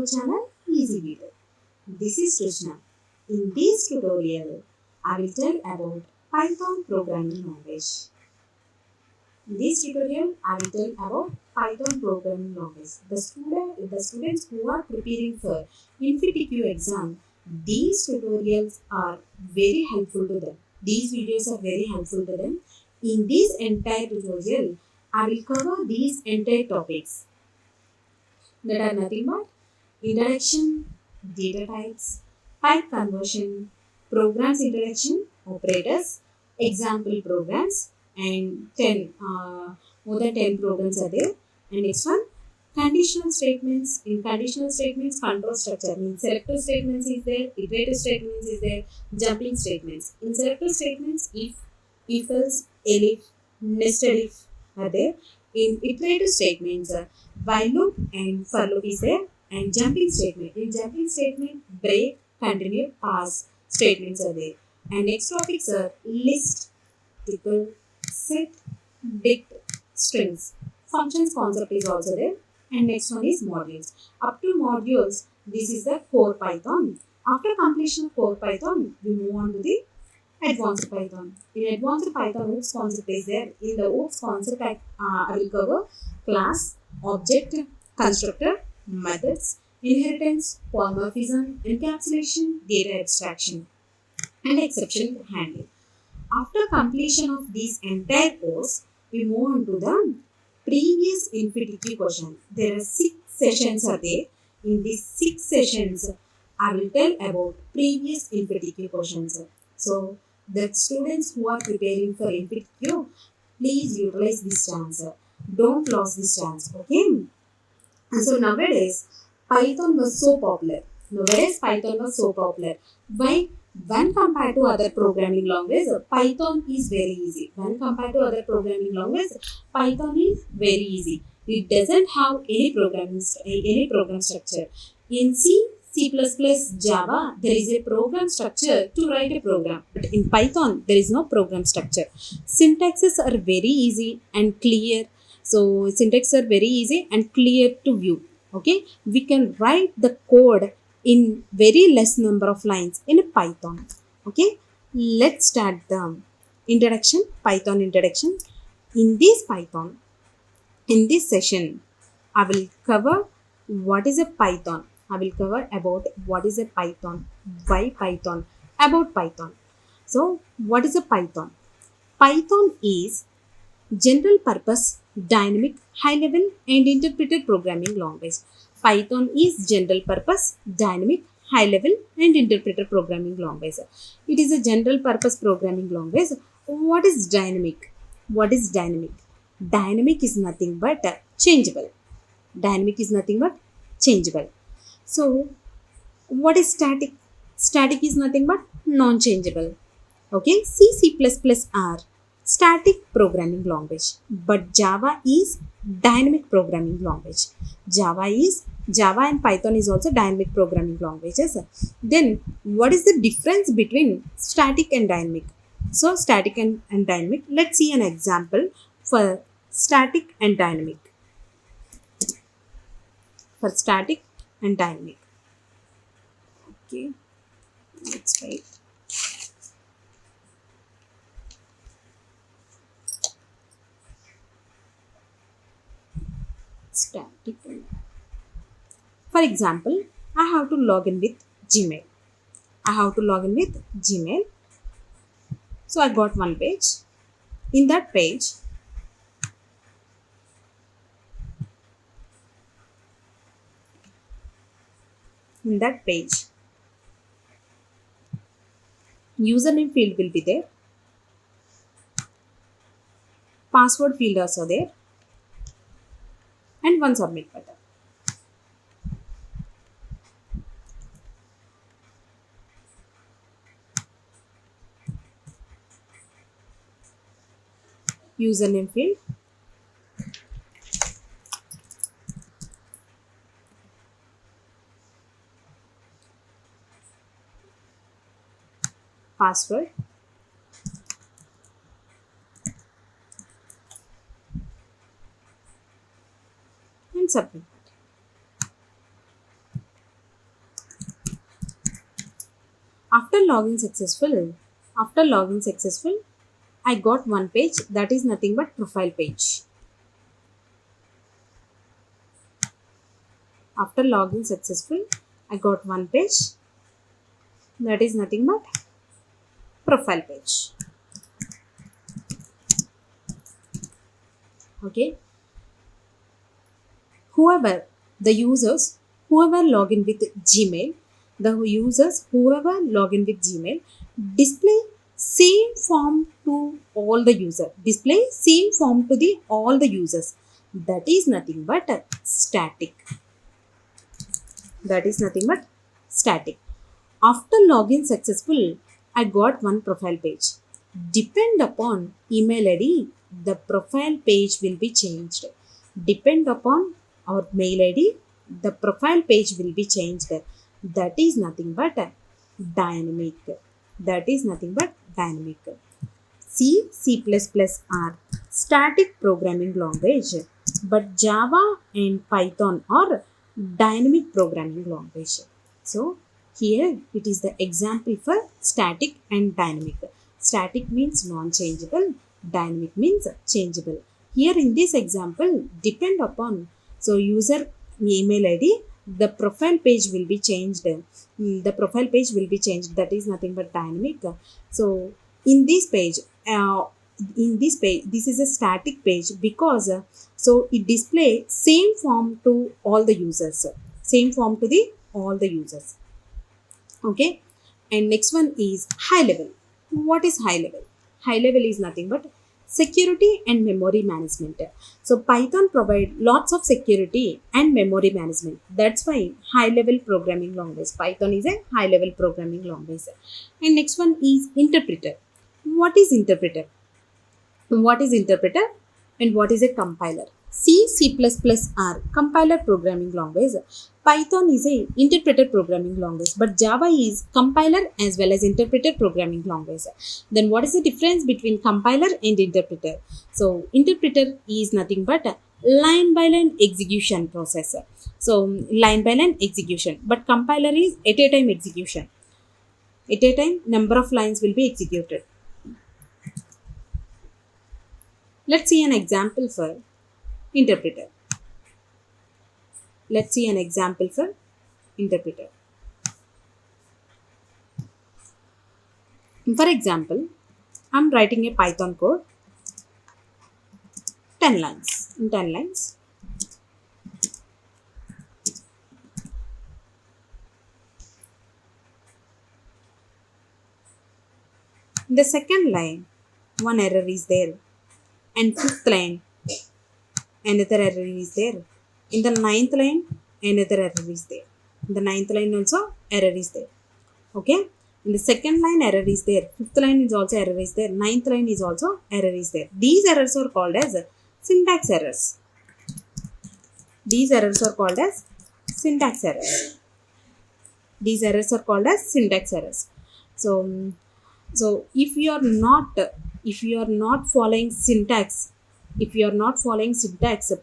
our channel Eazy Btech. This is Srujana. In this tutorial, I will tell about Python programming language. In this tutorial, I will tell about Python programming language. The students who are preparing for InfyTQ exam, these tutorials are very helpful to them. These videos are very helpful to them. In this entire tutorial, I will cover these entire topics that are nothing but introduction, data types, type conversion, programs introduction, operators, example programs, and 10 more than 10 programs are there. And next one, conditional statements. In conditional statements, control structure means selective statements is there, iterative statements is there, jumping statements. In selective statements, if else, elif, nested if are there. In iterative statements, while loop and for loop is there, and jumping statement. In jumping statement, break, continue, pass statements are there. And next topics are list, tuple, set, dict, strings. Functions concept is also there. And next one is modules. Up to modules, this is the core Python. After completion of core Python, we move on to the advanced Python. In advanced Python, OOPS concept is there. In the OOPS concept, I will cover class, object, constructor, methods, inheritance, polymorphism, encapsulation, data abstraction, and exception handling. After completion of this entire course, we move on to the previous InfyTQ question. There are 6 sessions are there. In these 6 sessions, I will tell about previous InfyTQ questions. So, the students who are preparing for InfyTQ, please utilize this chance. Don't lose this chance, okay? And so nowadays, Python was so popular. Why? When compared to other programming languages, Python is very easy. When compared to other programming languages, Python is very easy. It doesn't have any program structure. In C++, Java, there is a program structure to write a program. But in Python, there is no program structure. Syntaxes are very easy and clear. So syntax are very easy and clear to view. Okay, we can write the code in very less number of lines in a Python. Okay, let's start the introduction, Python introduction. In this session, I will cover what is a Python. I will cover about what is a Python, why Python, about Python. So, what is a Python? Python is general purpose, dynamic, high level, and interpreted programming language. Python is general purpose, dynamic, high level, and interpreted programming language. It is a general purpose programming language. What is dynamic? What is dynamic? Dynamic is nothing but changeable. Dynamic is nothing but changeable. So, what is static? Static is nothing but non-changeable. Okay, C++ are static programming language, but Java is dynamic programming language. Java and Python is also dynamic programming languages. Then what is the difference between static and dynamic? So static and dynamic, let's see an example for static and dynamic. For static and dynamic. Okay, let's try it. Static. For example, I have to log in with Gmail. So I got one page. In that page, username field will be there. Password field also there. And one submit button. Username field, password, and submit. After login successful, I got one page that is nothing but profile page. After login successful, I got one page that is nothing but profile page. Okay. Whoever the users, whoever log in with Gmail, whoever log in with Gmail, display same form to all the user. Display same form to the all the users. That is nothing but static. That is nothing but static. After login successful, I got one profile page. Depend upon email ID, the profile page will be changed. Depend upon our mail ID, the profile page will be changed. That is nothing but dynamic. That is nothing but dynamic. C, C++ are static programming language, but Java and Python are dynamic programming language. So here it is the example for static and dynamic. Static means non-changeable, dynamic means changeable. Here in this example, depend upon user email ID, the profile page will be changed. The profile page will be changed. That is nothing but dynamic. So in this page, this is a static page because it display same form to all the users. Same form to the all the users. Okay. And next one is high level. What is high level? High level is nothing but security and memory management. So Python provide lots of security and memory management. That's why high level programming language. Python is a high level programming language. And next one is interpreter. What is interpreter? What is interpreter and what is a compiler? C, C++ are compiler programming language. Python is a interpreter programming language, but Java is compiler as well as interpreter programming language. Then what is the difference between compiler and interpreter? So interpreter is nothing but a line by line execution processor. So line by line execution, but compiler is at a time execution. At a time, number of lines will be executed. Let's see an example for interpreter. Let's see an example for interpreter. For example, I'm writing a Python code, 10 lines. In 10 lines, in the second line, one error is there, and fifth line, another error is there. In the ninth line, another error is there. In the ninth line also, error is there. Okay. In the second line, error is there. Fifth line is also error is there. Ninth line is also error is there. These errors are called as syntax errors. These errors are called as syntax errors. These errors are called as syntax errors. So if you are not following syntax,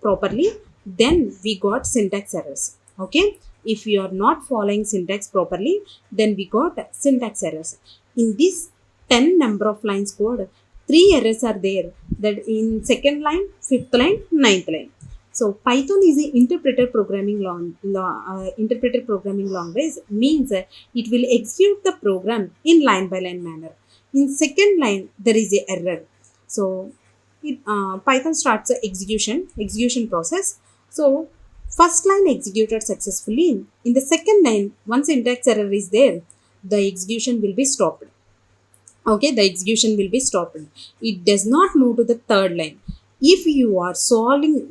properly, then we got syntax errors. Okay. If you are not following syntax properly, then we got syntax errors. In this 10 number of lines code, 3 errors are there. That in second line, fifth line, ninth line. So Python is an interpreter programming language, means it will execute the program in line by line manner. In second line, there is a error. So Python starts the execution process. So first line executed successfully. In the second line, once syntax error is there, the execution will be stopped. Okay, the execution will be stopped. It does not move to the third line. If you are solving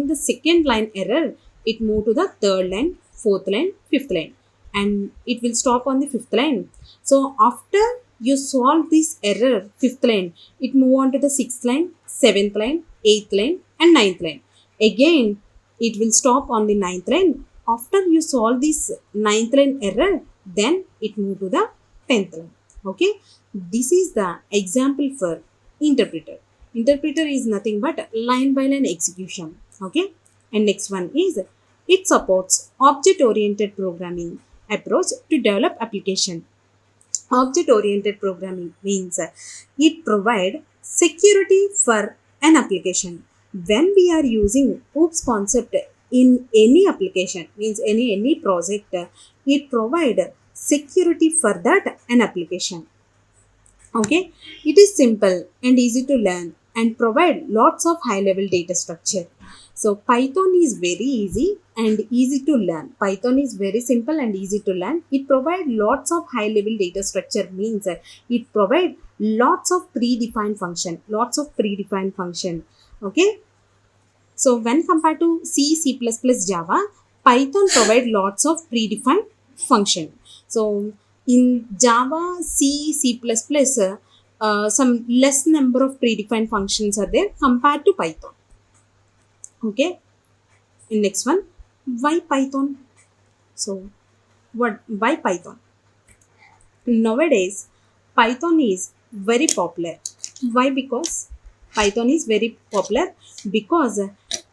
the second line error, it move to the third line, fourth line, fifth line, and it will stop on the fifth line. So after you solve this error, fifth line, it move on to the sixth line, seventh line, eighth line, and ninth line. Again, it will stop on the ninth line. After you solve this ninth line error, then it move to the 10th line. Okay, this is the example for interpreter. Interpreter is nothing but line by line execution. Okay, and next one is it supports object oriented programming approach to develop application. Object-oriented programming means it provides security for an application. When we are using OOPS concept in any application, means any project, it provides security for that an application. Okay, it is simple and easy to learn and provide lots of high level data structure. So Python is very easy and easy to learn. Python is very simple and easy to learn. It provides lots of high level data structure, means it provides lots of predefined function. Okay, so when compared to C, C++, Java, Python provide lots of predefined function. So in Java, C, C++, some less number of predefined functions are there compared to Python. Okay. In next one, why Python? So why Python? Nowadays, Python is very popular. Why? Because Python is very popular because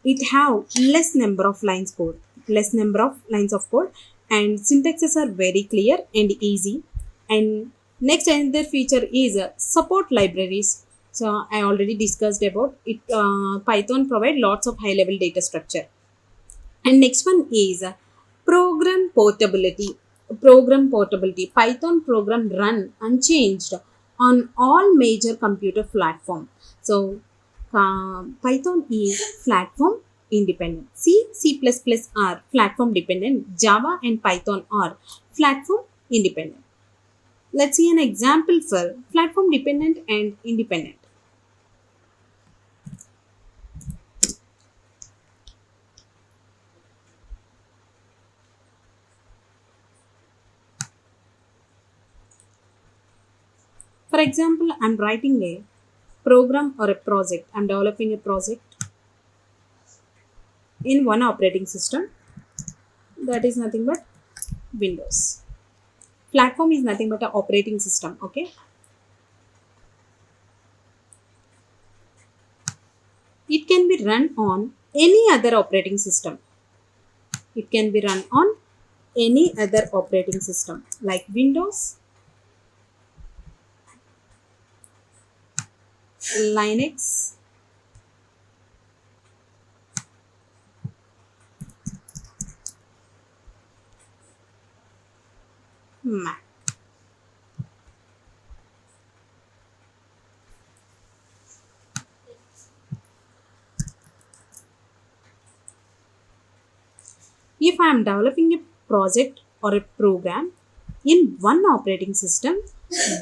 it have less number of lines of code, and syntaxes are very clear and easy. And next another feature is support libraries. So I already discussed about it. Python provide lots of high level data structure. And next one is program portability. Python program run unchanged on all major computer platform. So Python is platform independent. C, C++ are platform dependent. Java and Python are platform independent. Let's see an example for platform dependent and independent. For example, I'm writing a program or a project. I'm developing a project in one operating system, that is nothing but Windows. Platform is nothing but an operating system. Okay. It can be run on any other operating system. It can be run on any other operating system like Windows, Linux, Mac. If I am developing a project or a program in one operating system,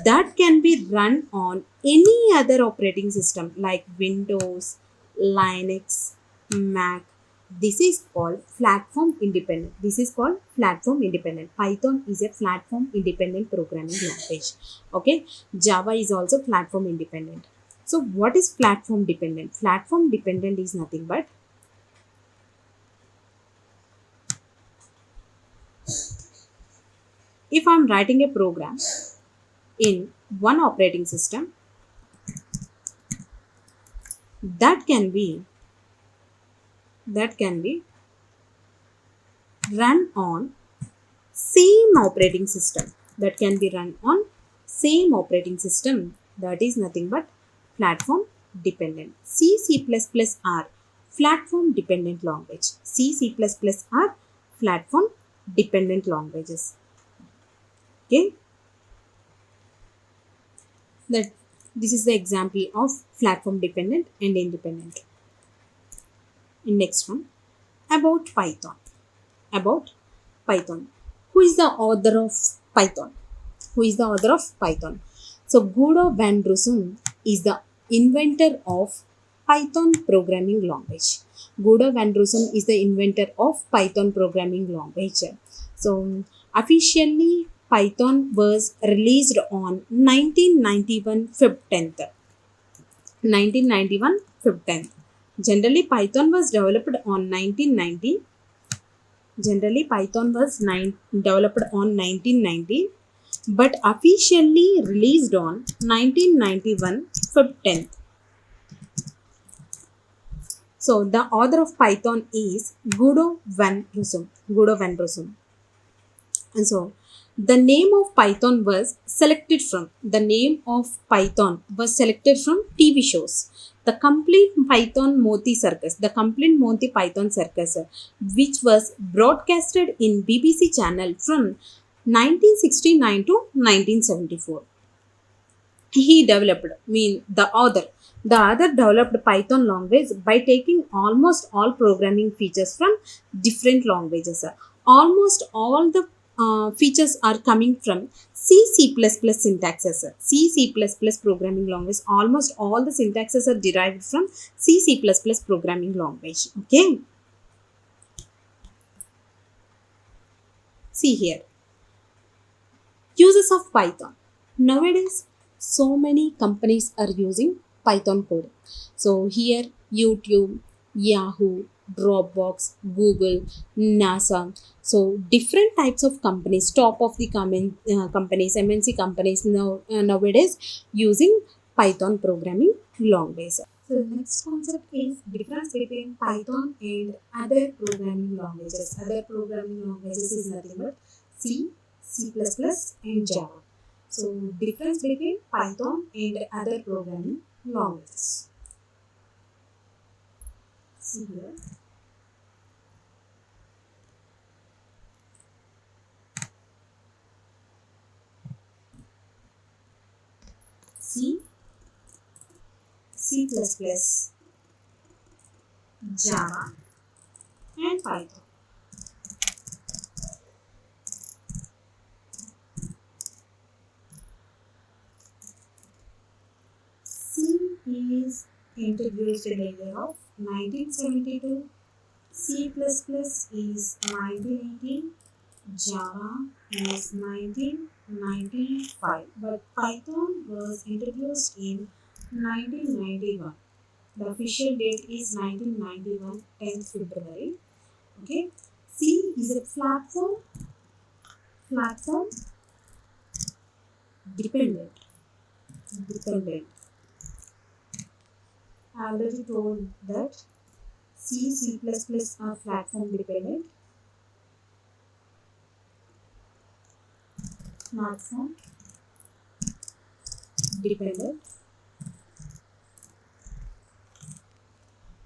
that can be run on any other operating system like Windows, Linux, Mac. This is called platform independent. Python is a platform independent programming language. Okay. Java is also platform independent. So what is platform dependent? Platform dependent is nothing but if I'm writing a program in one operating system, that can be run on same operating system. That is nothing but platform dependent. C, C++ are platform dependent language. Are platform dependent languages. Okay. That this is the example of platform dependent and independent. Next one, about Python. Who is the author of Python? So Guido van Rossum is the inventor of Python programming language. So officially Python was released on 1991 Feb 10th. 1991 Feb 10th. Generally Python was developed on 1990. Developed on 1990, but officially released on 1991 Feb 10th. So the author of Python is Guido van Rossum. And so the name of Python was selected from TV shows. The complete Python circus, which was broadcasted in BBC channel from 1969 to 1974. He developed, the author developed Python language by taking almost all programming features from different languages. Almost all the features are coming from C++ syntaxes. C++ programming language, almost all the syntaxes are derived from C++ programming language. Okay, see here. Uses of Python. Nowadays, so many companies are using Python code. So here, YouTube, Yahoo, Dropbox, Google, NASA. So different types of companies, top of the companies, MNC companies nowadays using Python programming language. So the next concept is difference between Python and other programming languages. Other programming languages is nothing but C, C++, and Java. So difference between Python and other programming languages. See here. C, C++, Java, and Python. C is introduced in the year of 1972. C++ is 1980. Java is 1995, but Python was introduced in 1991. The official date is 1991, 10th February. Okay. C is a platform dependent. I already told that C, C++ are platform dependent. Platform dependent.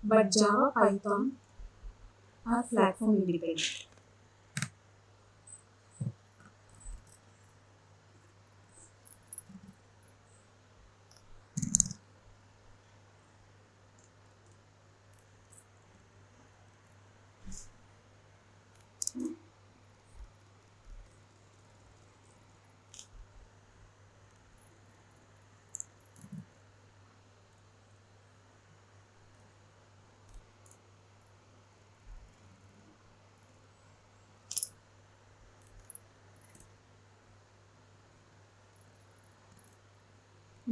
But Java, Python are platform independent.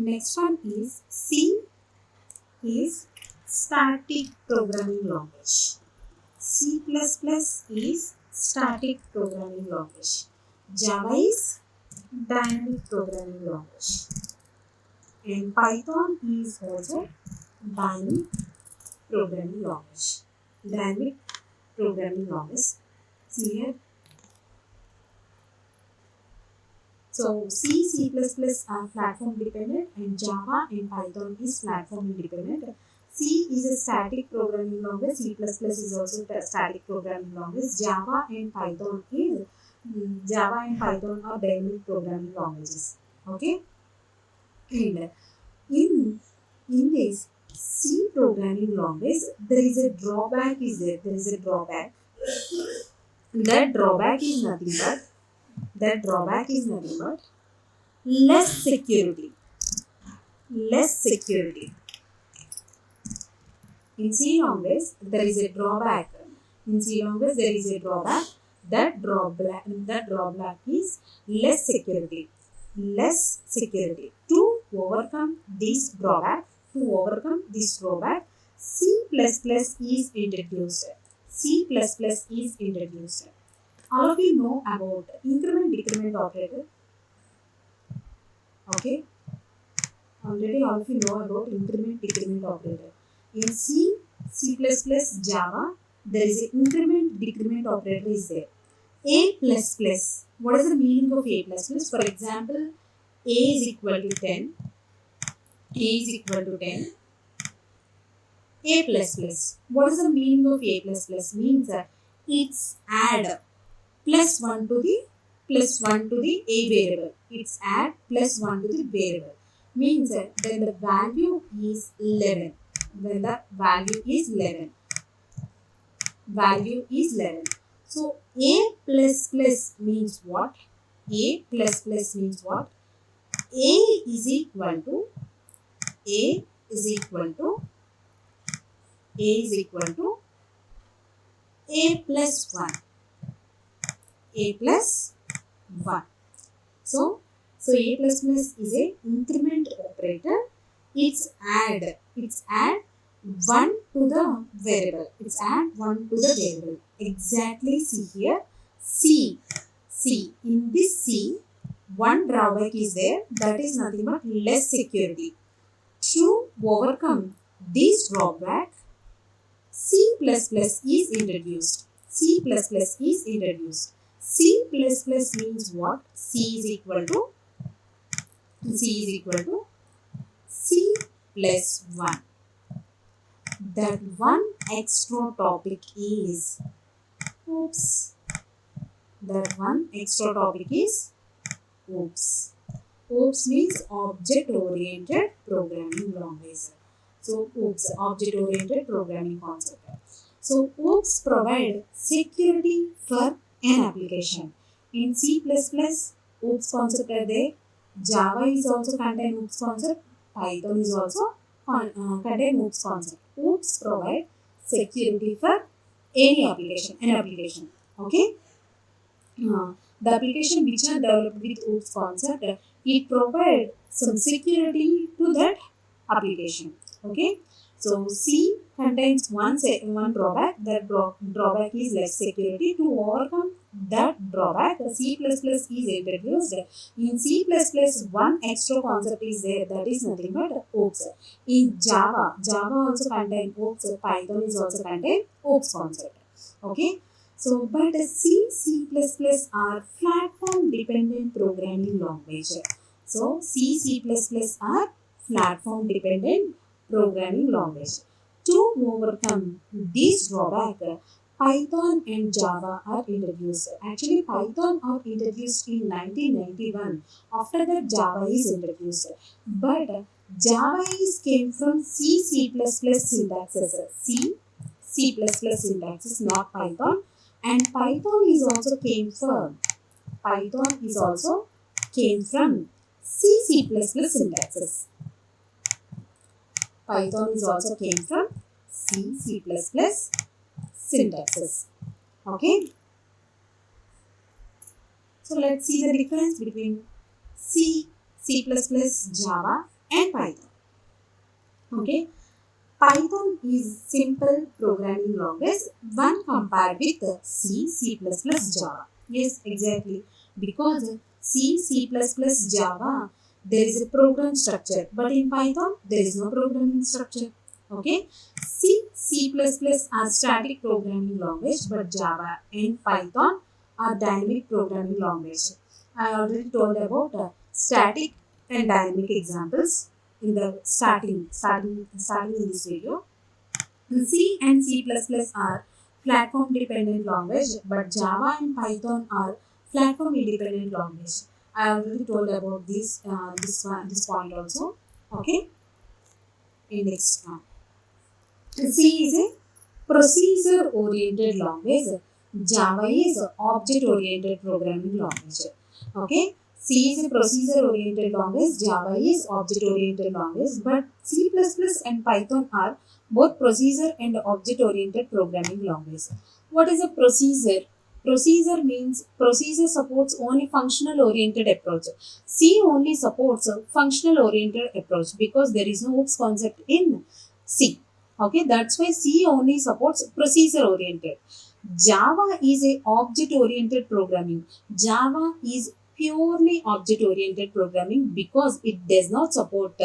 Next one is C is static programming language. C++ is static programming language. Java is dynamic programming language. And Python is also dynamic programming language. Dynamic programming language. See here. So C, C++ are platform dependent, and Java and Python is platform independent. C is a static programming language. C++ is also a static programming language. Java and Python are dynamic programming languages. Okay. And in this C programming language, there is a drawback. That drawback is nothing but less security. In C language, there is a drawback. That drawback is less security. To overcome this drawback, C++ is introduced. All of you know about increment decrement operator. Okay. Already all of you know about increment decrement operator. In C, C++, Java, there is an increment decrement operator is there. A++ What is the meaning of A plus plus? For example, A is equal to 10. A is equal to 10. A plus plus. What is the meaning of A plus plus? Means that it's add plus 1 to the A variable. It's add plus 1 to the variable. Means that when the value is 11. When the value is 11. Value is 11. So A plus plus means what? A plus plus means what? A is equal to A is equal to A is equal to A plus 1. A plus 1. So A plus plus is a increment operator. It's add 1 to the variable. It's add 1 to the variable. Exactly, see here. C. In this C, one drawback is there. That is nothing but less security. To overcome this drawback, C++ is introduced. C++ is introduced. C++ means what? C is equal to C plus 1. That one extra topic is oops. OOPS means object oriented programming language. So OOPS, object oriented programming concept. So OOPS provide security for an application. In C++, OOPS concept are there. Java is also contain OOPS concept. Python is also contain OOPS concept. OOPS provide security for any application. Okay. The application which are developed with OOPS concept, it provides some security to that application. Okay. So C contains one drawback. That drawback is less security. To overcome that drawback, C++ is introduced. In C++, one extra concept is there. That is nothing but OOPS. In Java also contains OOPS. Python is also contain OOPS concept. Okay. So, but C++ are platform dependent programming language. So, C++ are platform dependent programming language. To overcome this drawback, Python and Java are introduced. Actually, Python are introduced in 1991. After that, Java is introduced. But Java came from C++ syntaxes. C++ syntaxes, not Python. And Python is also came from C++ syntaxes. Python is also came from C++ syntaxes. Okay. So let's see the difference between C++, Java and Python. Okay. Python is simple programming language when compared with C++, Java. Yes, exactly. Because C++, Java, there is a program structure. But in Python, there is no programming structure. Okay. C++ are static programming language, but Java and Python are dynamic programming language. I already told about static and dynamic examples in the starting in this video. C and C++ are platform dependent language, but Java and Python are platform independent language. I already told about this point also. Okay. In next one, C is a procedure oriented language. Java is object oriented programming language. Okay. C is a procedure-oriented language, Java is object-oriented language, but C++ and Python are both procedure and object-oriented programming language. What is a procedure? Procedure means procedure supports only functional-oriented approach. C only supports a functional-oriented approach because there is no OOPS concept in C. Okay, that's why C only supports procedure-oriented. Java is a object-oriented programming. Java is purely object-oriented programming because it does not support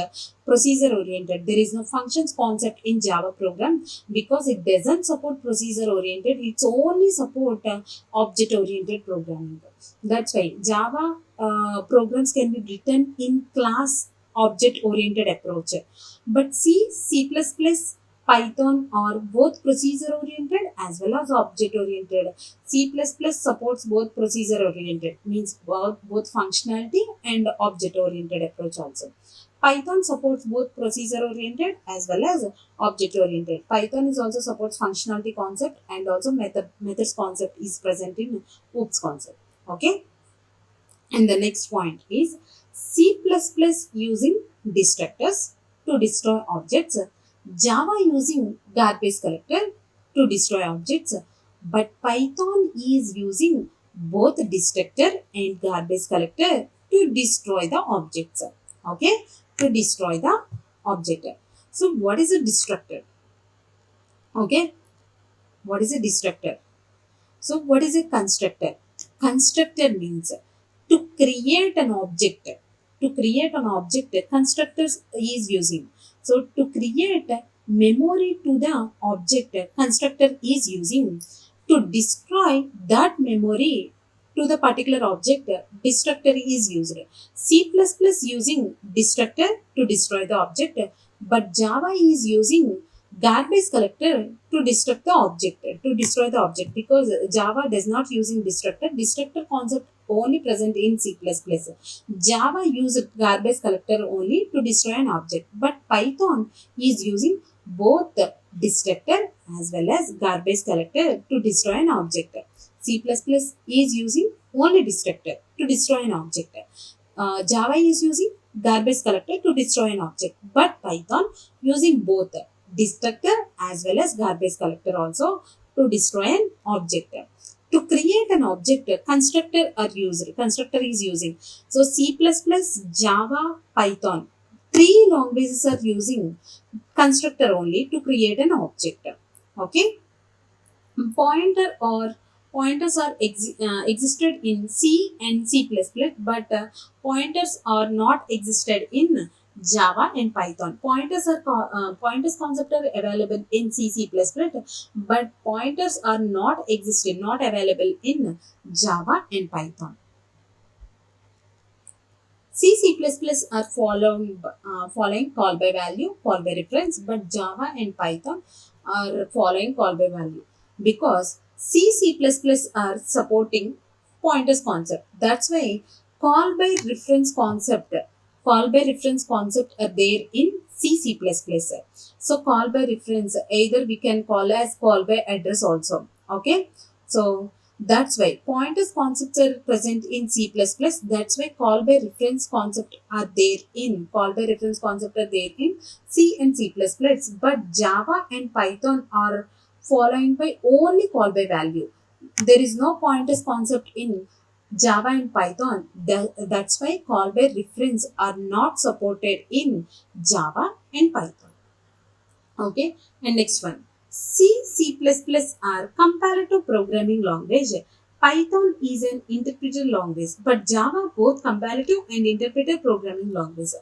procedure-oriented. There is no functions concept in Java program because it doesn't support procedure-oriented. It's only support object-oriented programming. That's why Java programs can be written in class object-oriented approach. But C++, Python are both procedure oriented as well as object oriented. C++ supports both procedure oriented, means both functionality and object oriented approach also. Python supports both procedure oriented as well as object oriented. Python is also supports functionality concept and also methods concept is present in OOPS concept. Okay. And the next point is C++ using destructors to destroy objects, Java using garbage collector to destroy objects, but Python is using both destructor and garbage collector to destroy the objects. Okay, to destroy the object. So, what is a destructor? Okay, what is a destructor? So, what is a constructor? Constructor means to create an object. To create an object, constructors is using. So, to create memory to the object, constructor is using. To destroy that memory to the particular object, destructor is used. C++ using destructor to destroy the object, but Java is using garbage collector to destruct the object, to destroy the object, because Java does not using destructor concept only present in C++. Java uses garbage collector only to destroy an object, but Python is using both destructor as well as garbage collector to destroy an object. C++ is using only destructor to destroy an object. Java is using garbage collector to destroy an object, but Python using both destructor as well as garbage collector also to destroy an object. To create an object, constructor are used. Constructor is using. So C++, Java, Python, three languages are using constructor only to create an object. Okay. Pointer or pointers are existed in C and C++, but pointers are not existed in Java and Python. Pointers concept are available in C++, but pointers are not existed, not available in Java and Python. C++ are following call by value, call by reference, but Java and Python are following call by value because C++ are supporting pointers concept. That's why call by reference concept, call by reference concept are there in C++. So call by reference, either we can call as call by address also. Okay. So that's why pointers concepts are present in C++. That's why call by reference concept are there in C and C++. But Java and Python are following by only call by value. There is no pointers concept in Java and Python. That's why call by reference are not supported in Java and Python. Okay, and next one. C++ are comparative programming language. Python is an interpreter language, but Java both comparative and interpreter programming language.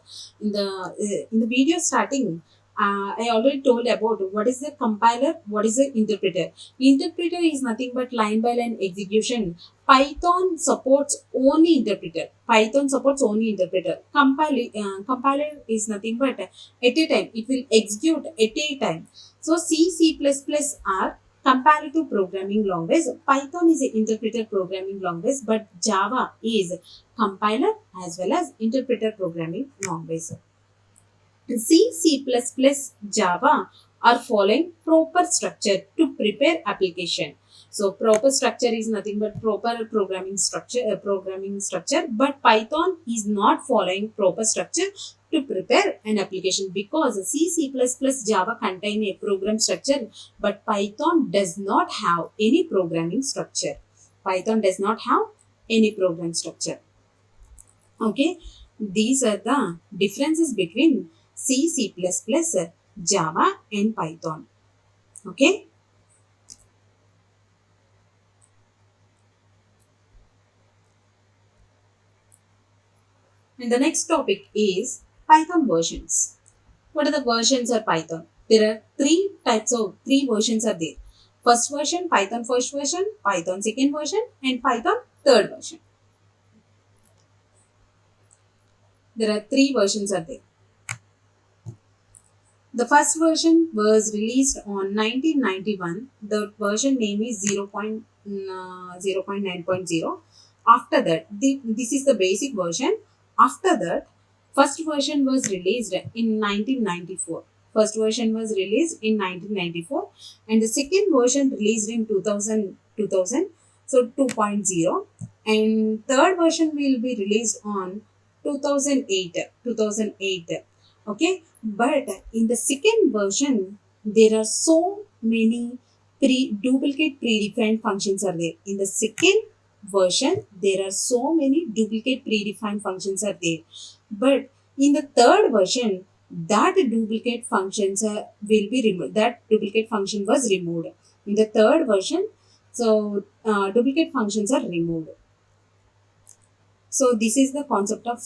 In the video starting, I already told about what is the compiler, what is the interpreter. Interpreter is nothing but line by line execution. Python supports only interpreter. Compiler is nothing but at a time. It will execute at a time. So C++ are comparative programming language. Python is an interpreter programming language, but Java is compiler as well as interpreter programming language. C++, Java are following proper structure to prepare application. So proper structure is nothing but proper programming structure, but Python is not following proper structure to prepare an application because C++, Java contain a program structure, but Python does not have any programming structure. Python does not have any program structure. Okay, these are the differences between C++, Java and Python. Okay. And the next topic is Python versions. What are the versions of Python? There are three versions are there. First version, Python first version, Python second version, and Python third version. There are three versions are there. The first version was released on 1991. The version name is 0.9.0. After that, this is the basic version. After that, first version was released in 1994. First version was released in 1994 and the second version released in 2000, so 2.0, and third version will be released on 2008. Okay, but in the second version there are so many duplicate predefined functions are there. In the second version there are so many duplicate predefined functions are there, but in the third version that duplicate functions will be removed. That duplicate function was removed in the third version. So duplicate functions are removed. So this is the concept of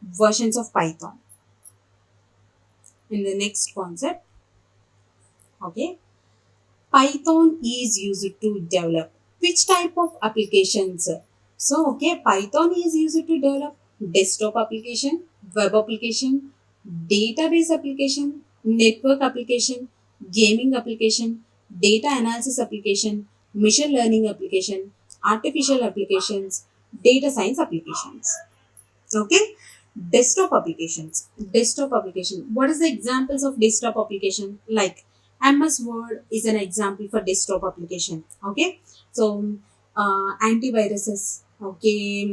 versions of Python. In the next concept, okay, Python is used to develop which type of applications? So, okay, Python is used to develop desktop application, web application, database application, network application, gaming application, data analysis application, machine learning application, artificial applications, data science applications. Okay, desktop applications. Desktop application. What is the examples of desktop application? Like MS Word is an example for desktop application. Okay, so antiviruses. Okay,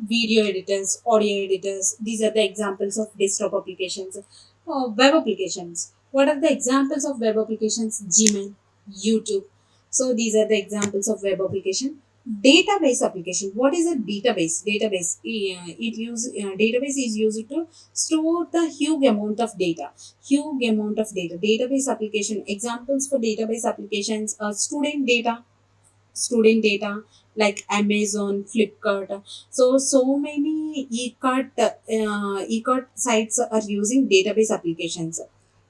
video editors, audio editors. These are the examples of desktop applications. Web applications. What are the examples of web applications? Gmail, YouTube. So these are the examples of web application. Database application. What is a database? Database is used to store the huge amount of data. Huge amount of data. Database application. Examples for database applications are student data like Amazon, Flipkart. So many e-cart sites are using database applications.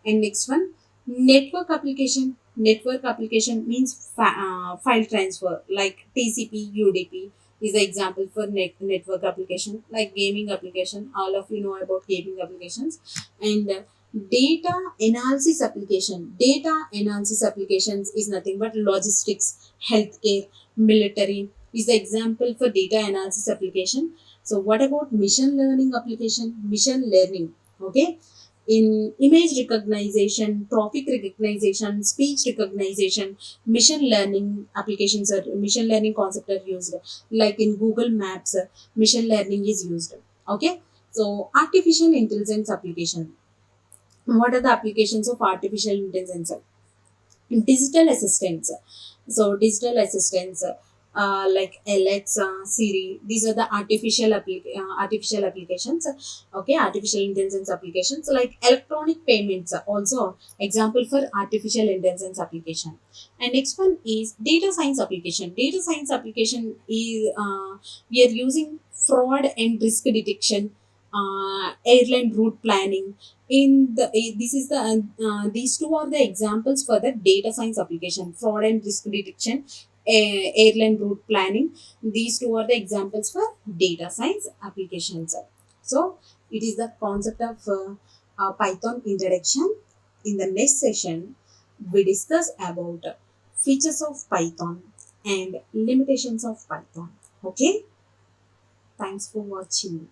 And next one, network application. Network application means file transfer like TCP, UDP is the example for network application. Like gaming application, all of you know about gaming applications. And data analysis application. Data analysis applications is nothing but logistics, healthcare, military is the example for data analysis application. So what about machine learning application? Machine learning, okay, in image recognition, traffic recognition, speech recognition, machine learning applications or machine learning concept are used. Like in Google Maps, machine learning is used. Okay, so artificial intelligence application. What are the applications of artificial intelligence? Digital assistants. So digital assistants like Alexa, Siri, these are the artificial applications. Okay, artificial intelligence applications like electronic payments also example for artificial intelligence application. And next one is data science application. Data science application is we are using fraud and risk detection, airline route planning, in the this is the these two are the examples for the data science application: fraud and risk detection, airline route planning. These two are the examples for data science applications. So it is the concept of Python introduction. In the next session we discuss about features of Python and limitations of Python. Okay, thanks for watching.